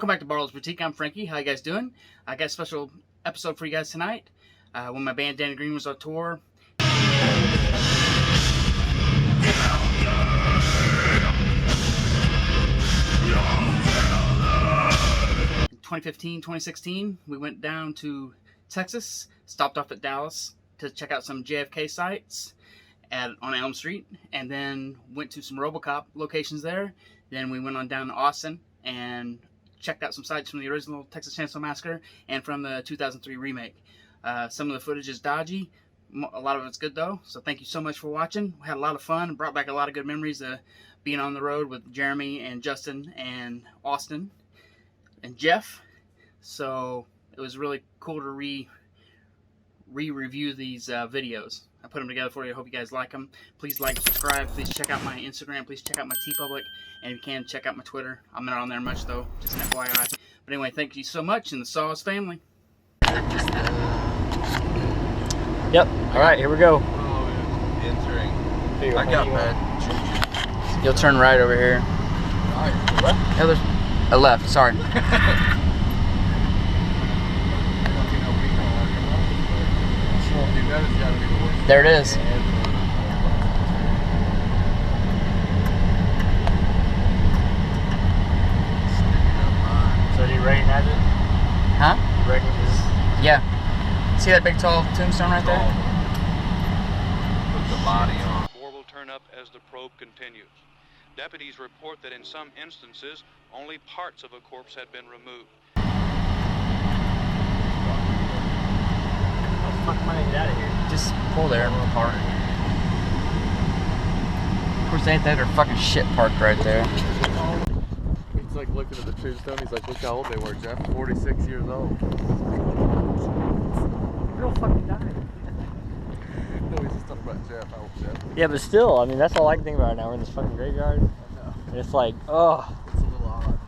Welcome back to Barlow's Boutique. I'm Frankie. How you guys doing? I got a special episode for you guys tonight. When my band Danny Greene was on tour. 2015, 2016, we went down to Texas, stopped off at Dallas to check out some JFK sites on Elm Street, and then went to some Robocop locations there. Then we went on down to Austin and checked out some sites from the original Texas Chainsaw Massacre and from the 2003 remake. Some of the footage is dodgy. A lot of it's good though. So thank you so much for watching. We had a lot of fun and brought back a lot of good memories of being on the road with Jeremy and Justin and Austin and Jeff. So it was really cool to re-review these videos. I put them together for you. I hope you guys like them. Please like, subscribe. Please check out my Instagram. Please check out my Teepublic. And if you can, check out my Twitter. I'm not on there much though, just an FYI. But anyway, thank you so much, and the Saws family. Yep. All right, here we go. Oh, entering. I got that. You'll turn right over here. All right, left? Yeah, there's a left. Sorry. There it is. So do you reckon that's it? Huh? You reckon this is... Yeah. See that big tall tombstone right there? Put the body on. More will turn up as the probe continues. Deputies report that in some instances, only parts of a corpse had been removed. How the fuck am I gonna get out of here? Just pull there and park. Of course, ain't that or fucking shit parked right there. He's like looking at the tombstone. He's like, look how old they were, Jeff. 46 years old. Real fucking dying. No, he's just talking about Jeff. How old Jeff? Yeah, but still, I mean, that's all I can think about right now. We're in this fucking graveyard. I know. And it's like, oh. It's a little odd.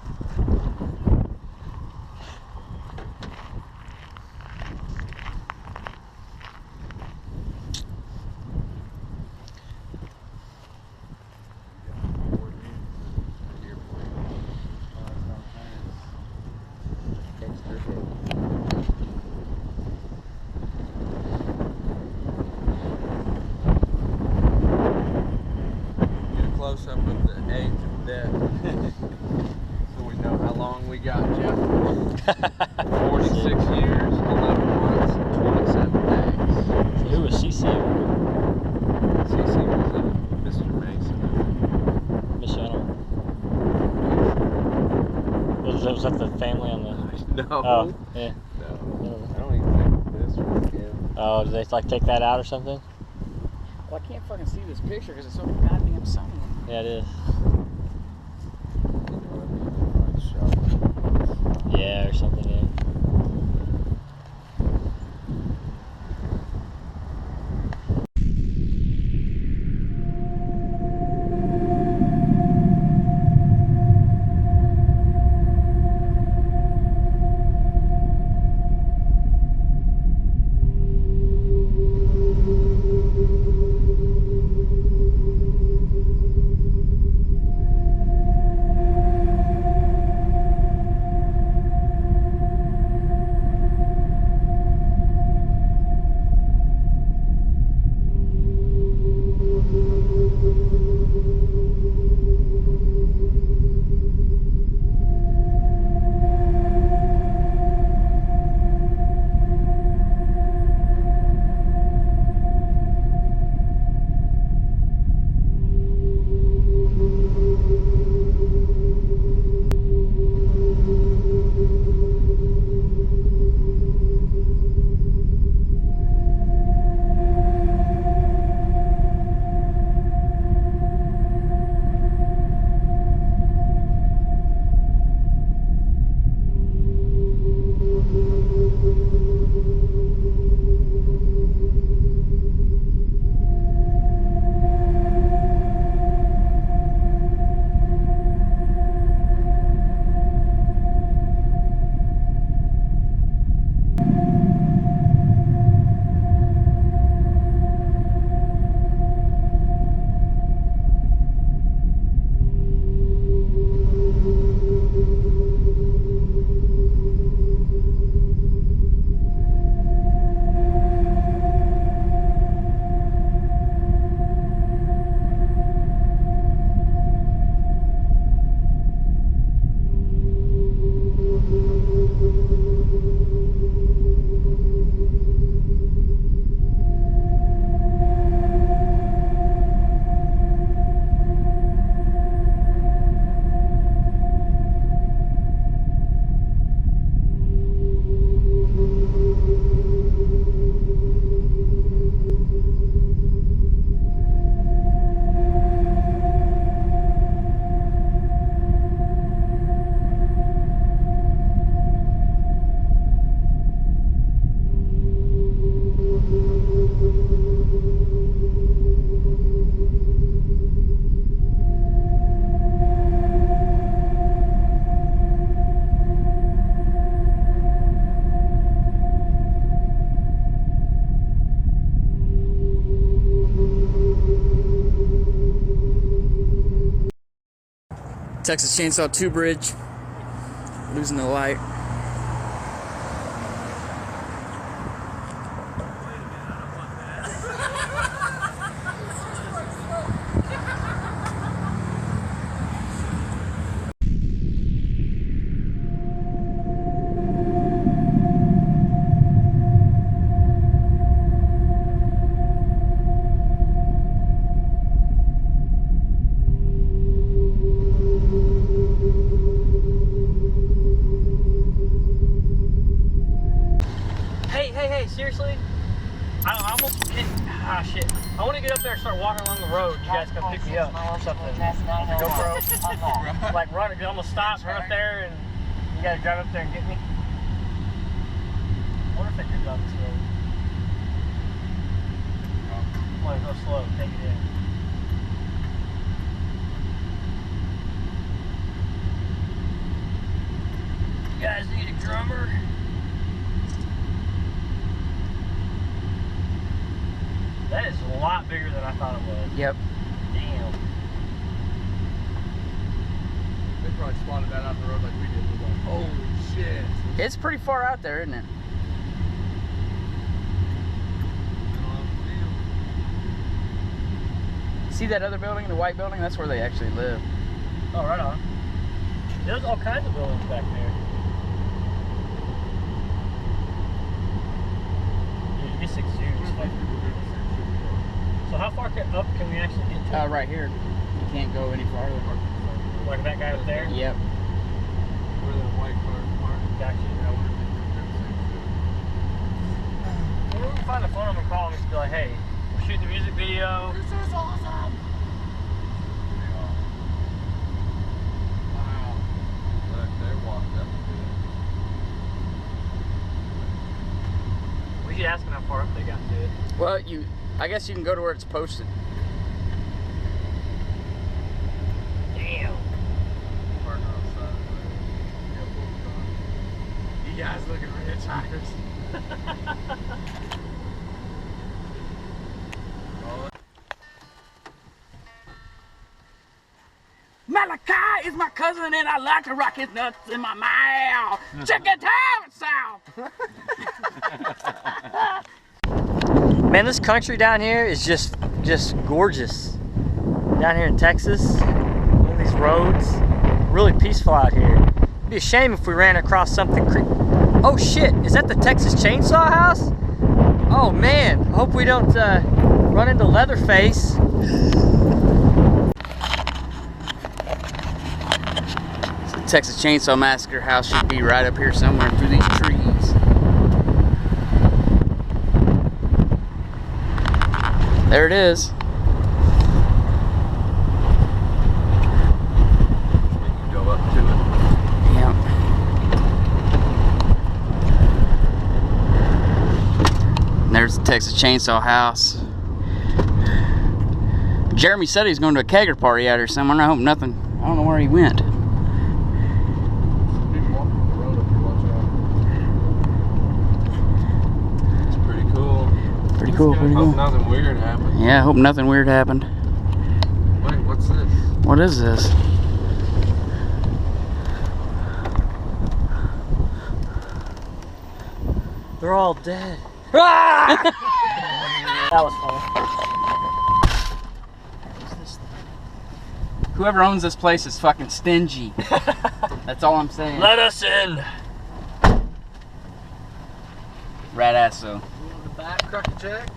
Close up with the age of death. So we know how long we got, Jeff. 46 years, 11 months, and 27 days. So who was CC? CC was Mr. Mason. Miss Shuttle. Was that the family on the... No. Oh, yeah. No. I don't even think this was him. Oh, did they like take that out or something? Well, I can't fucking see this picture because it's so goddamn sunny. Yeah, it is. You know what I mean? Shot. Yeah, or something, yeah. Texas Chainsaw 2 bridge. Losing the light. Hey, seriously? I almost can't. Ah, shit. I want to get up there and start walking along the road. You guys come pick me up or something. GoPro. Like run, I'm gonna stop, run up there, and you guys drive up there and get me. I wonder if they did it on this road. Come on, go slow, take it in. You guys need a drummer? That is a lot bigger than I thought it was. Yep. Damn. They probably spotted that out the road like we did. We're like, holy shit. It's pretty far out there, isn't it? See that other building, the white building? That's where they actually live. Oh, right on. There's all kinds of buildings back there. Dude, this is huge. So how far up can we actually get to? Right here. You can't go any farther. Like that guy up there? Yep. Where the white cars parked. Gotcha. Well, we can find a phone number and call them and be like, hey, we're shooting a music video. This is awesome. Wow. Look, they walked up to it. We should ask them how far up they got to it. Well, I guess you can go to where it's posted. Damn. Park outside. You guys looking for hitchhikers. Malachi is my cousin and I like to rock his nuts in my mouth. Check it out, South. Man, this country down here is just gorgeous. Down here in Texas, all these roads, really peaceful out here. It'd be a shame if we ran across something oh shit, is that the Texas Chainsaw house? Oh man, I hope we don't run into Leatherface. So the Texas Chainsaw Massacre house should be right up here somewhere through these trees. There it is. You can go up to it. Yep. And there's the Texas Chainsaw house. Jeremy said he's going to a kegger party out here somewhere. I hope nothing. I don't know where he went. People walking on the road if you watch out. It's pretty cool. Pretty cool, pretty Hope cool. nothing weird happened. Yeah, I hope nothing weird happened. Wait, what's this? What is this? They're all dead. Ah! That was fun. Whoever owns this place is fucking stingy. That's all I'm saying. Let us in. Rat ass though. The back, Cracker Jack?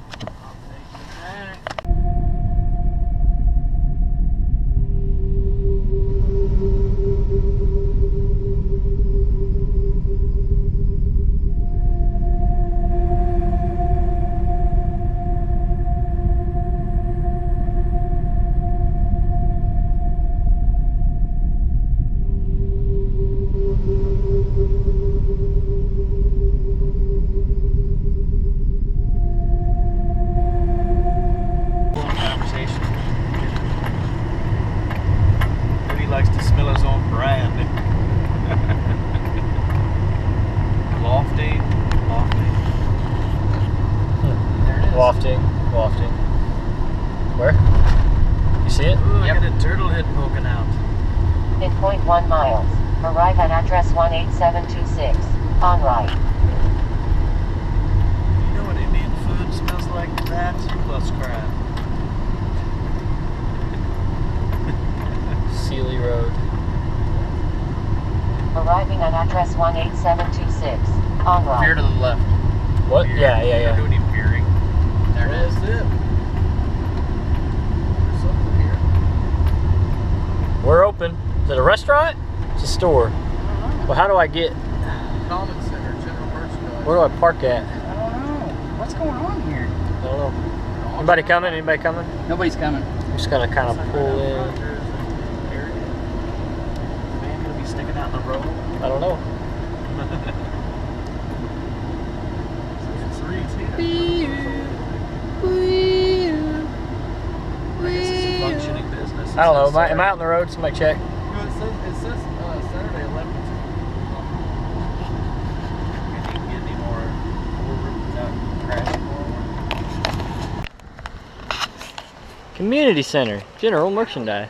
Likes to smell his own brand. Lofty. There it is. Wafting. Where? You see it? Ooh, I got a turtle head poking out. In 0.1 miles. Arrive at address 18726. On right. You know what Indian food smells like? That plus crab. Sealy Road. Arriving at address 18726. On right. Veer to the left. What? Yeah. Don't do any veering. There it is. That's it. There's something here. We're open. Is it a restaurant? It's a store. Well, how do I get? Common Center, general merchandise. Where do I park at? I don't know. What's going on here? I don't know. Anybody coming? Anybody coming? Nobody's coming. I'm just gonna kind of pull in. Man gonna be sticking out in the road. I don't know. It's 3:10. I guess it's a functioning business. I don't know. Am I out on the road? Somebody check. No, it says Saturday 11 to 2. Can't even get any more without crashing more. Community Center, general merchandise.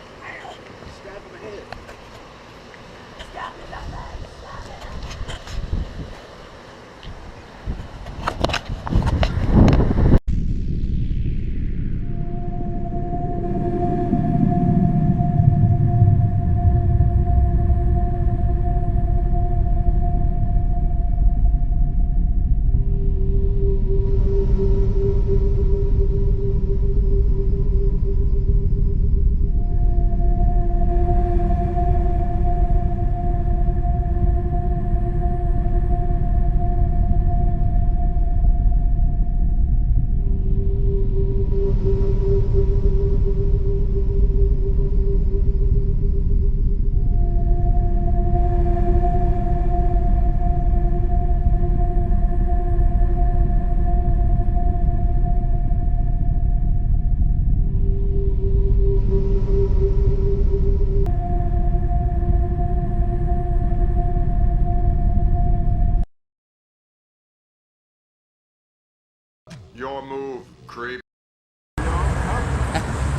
Your move, creep.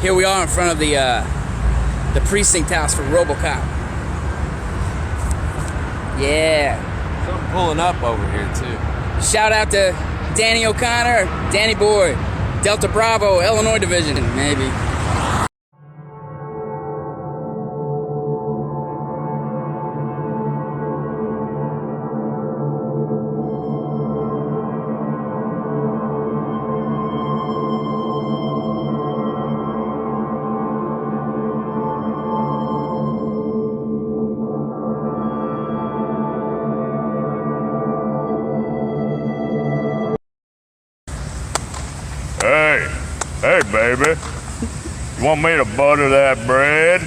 Here we are in front of the precinct house for Robocop. Yeah. Something pulling up over here, too. Shout out to Danny O'Connor, Danny Boy, Delta Bravo, Illinois Division, maybe. Hey, baby. You want me to butter that bread?